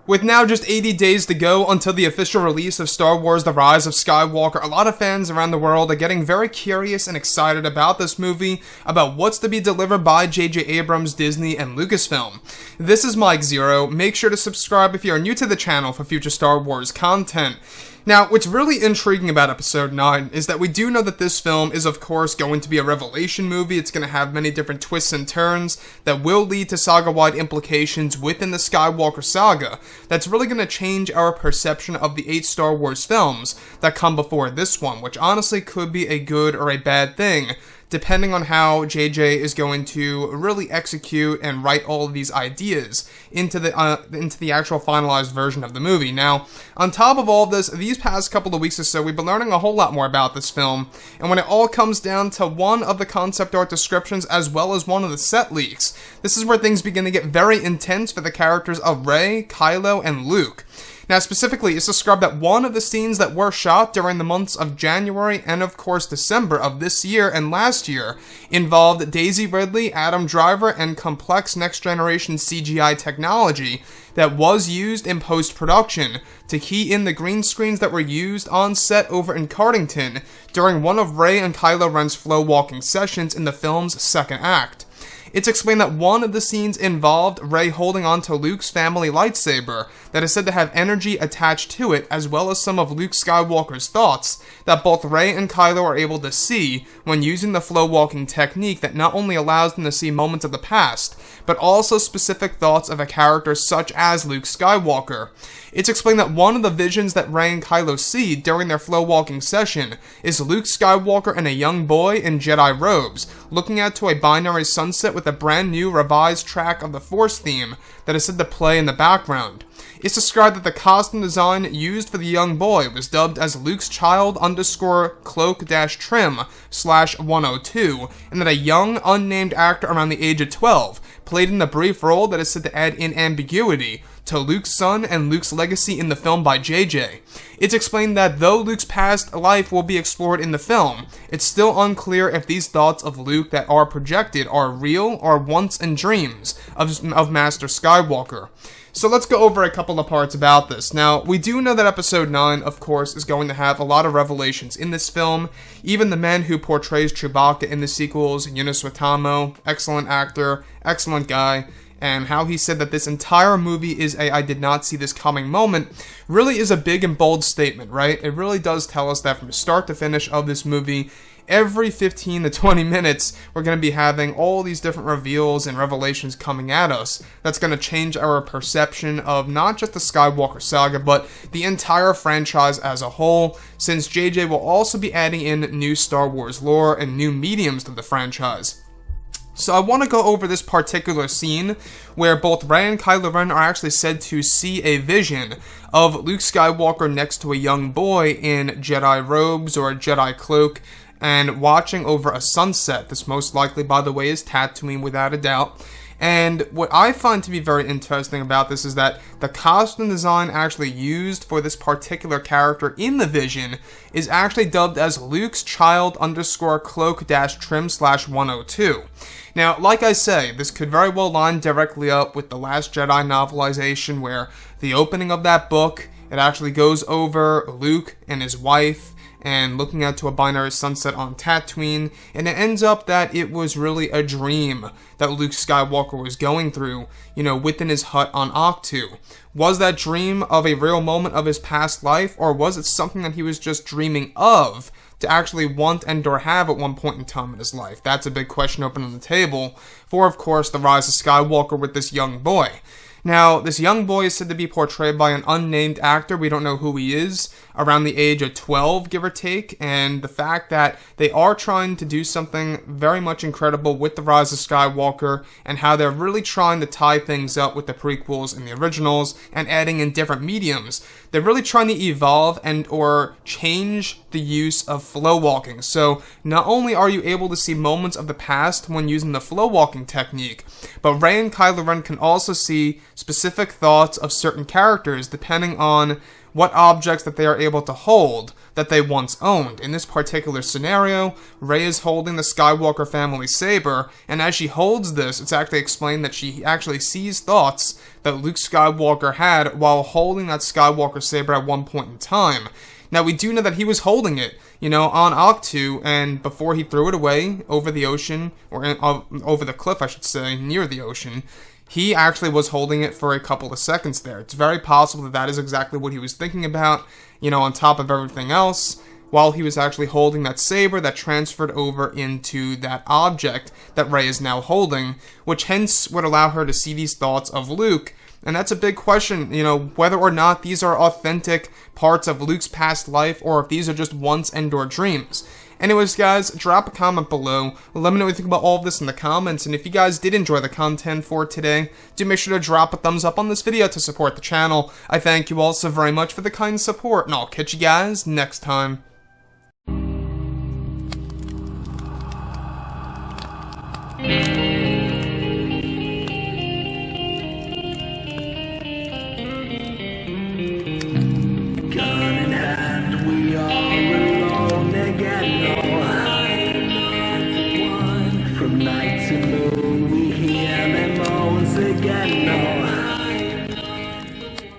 With now just 80 days to go until the official release of Star Wars The Rise of Skywalker, a lot of fans around the world are getting very curious and excited about this movie, about what's to be delivered by J.J. Abrams, Disney, and Lucasfilm. This is Mike Zero. Make sure to subscribe if you are new to the channel for future Star Wars content. Now, what's really intriguing about Episode 9 is that we do know that this film is, of course, going to be a revelation movie. It's going to have many different twists and turns that will lead to saga-wide implications within the Skywalker saga. That's really going to change our perception of the 8 Star Wars films that come before this one, which honestly could be a good or a bad thing, depending on how JJ is going to really execute and write all of these ideas into the actual finalized version of the movie. Now, on top of all of this, these past couple of weeks or so, we've been learning a whole lot more about this film, and when it all comes down to one of the concept art descriptions as well as one of the set leaks, this is where things begin to get very intense for the characters of Rey, Kylo, and Luke. Now, specifically, it's described that one of the scenes that were shot during the months of January and, of course, December of this year and last year involved Daisy Ridley, Adam Driver, and complex next-generation CGI technology that was used in post-production to key in the green screens that were used on set over in Cardington during one of Rey and Kylo Ren's flow-walking sessions in the film's second act. It's explained that one of the scenes involved Rey holding onto Luke's family lightsaber that is said to have energy attached to it, as well as some of Luke Skywalker's thoughts that both Rey and Kylo are able to see when using the flow walking technique that not only allows them to see moments of the past, but also specific thoughts of a character such as Luke Skywalker. It's explained that one of the visions that Rey and Kylo see during their flow walking session is Luke Skywalker and a young boy in Jedi robes, looking out to a binary sunset with a brand new revised track of the Force theme that is said to play in the background. It's described that the costume design used for the young boy was dubbed as Luke's child _cloak-trim/102, and that a young, unnamed actor around the age of 12 played in the brief role that is said to add in ambiguity to Luke's son and Luke's legacy in the film by JJ. It's explained that though Luke's past life will be explored in the film, it's still unclear if these thoughts of Luke that are projected are real or wants and dreams of Master Skywalker. So let's go over a couple of parts about this. Now, we do know that Episode 9, of course, is going to have a lot of revelations in this film. Even the man who portrays Chewbacca in the sequels, Yunus Watamo, excellent actor, excellent guy, and how he said that this entire movie is a I did not see this coming moment really is a big and bold statement, right? It really does tell us that from start to finish of this movie, every 15 to 20 minutes, we're going to be having all these different reveals and revelations coming at us. That's going to change our perception of not just the Skywalker saga, but the entire franchise as a whole, since JJ will also be adding in new Star Wars lore and new mediums to the franchise. So I want to go over this particular scene where both Rey and Kylo Ren are actually said to see a vision of Luke Skywalker next to a young boy in Jedi robes or a Jedi cloak and watching over a sunset. This most likely, by the way, is Tatooine without a doubt. And what I find to be very interesting about this is that the costume design actually used for this particular character in the vision is actually dubbed as Luke's child _cloak-trim/102. Now, like I say, this could very well line directly up with The Last Jedi novelization, where the opening of that book, it actually goes over Luke and his wife and looking out to a binary sunset on Tatooine, and it ends up that it was really a dream that Luke Skywalker was going through, within his hut on Ahch-To. Was that dream of a real moment of his past life, or was it something that he was just dreaming of to actually want and or have at one point in time in his life? That's a big question open on the table for, of course, The Rise of Skywalker with this young boy. Now, this young boy is said to be portrayed by an unnamed actor. We don't know who he is, around the age of 12, give or take, and the fact that they are trying to do something very much incredible with The Rise of Skywalker and how they're really trying to tie things up with the prequels and the originals and adding in different mediums. They're really trying to evolve and or change the use of flow walking. So not only are you able to see moments of the past when using the flow walking technique, but Rey and Kylo Ren can also see specific thoughts of certain characters depending on what objects that they are able to hold that they once owned. In this particular scenario, Rey is holding the Skywalker family saber, and as she holds this, it's actually explained that she actually sees thoughts that Luke Skywalker had while holding that Skywalker saber at one point in time. Now, we do know that he was holding it, on Octu, and before he threw it away over the ocean, or over the cliff, I should say, near the ocean, he actually was holding it for a couple of seconds there. It's very possible that that is exactly what he was thinking about, on top of everything else, while he was actually holding that saber that transferred over into that object that Rey is now holding, which hence would allow her to see these thoughts of Luke. And that's a big question, whether or not these are authentic parts of Luke's past life, or if these are just wants and/or dreams. Anyways, guys, drop a comment below. Let me know what you think about all of this in the comments. And if you guys did enjoy the content for today, do make sure to drop a thumbs up on this video to support the channel. I thank you all so very much for the kind support, and I'll catch you guys next time. From night